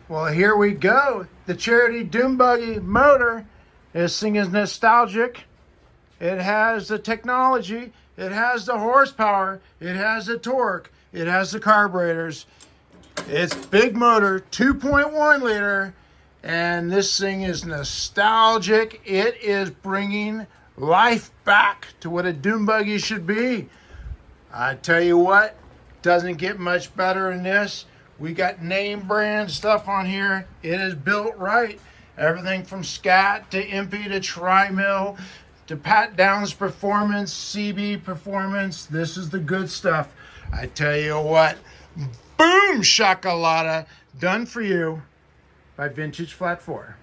Well, here we go. The Charity Doom Buggy motor. This thing is nostalgic. It has the technology. It has the horsepower. It has the torque. It has the carburetors. It's big motor, 2.1 liter. And this thing is nostalgic. It is bringing life back to what a Doom Buggy should be. I tell you what, doesn't get much better than this. We got name brand stuff on here. It is built right. Everything from SCAT to MP to Tri-Mill to Pat Downs Performance, CB Performance. This is the good stuff. I tell you what, boom shakalata, done for you by Vintage Flat 4.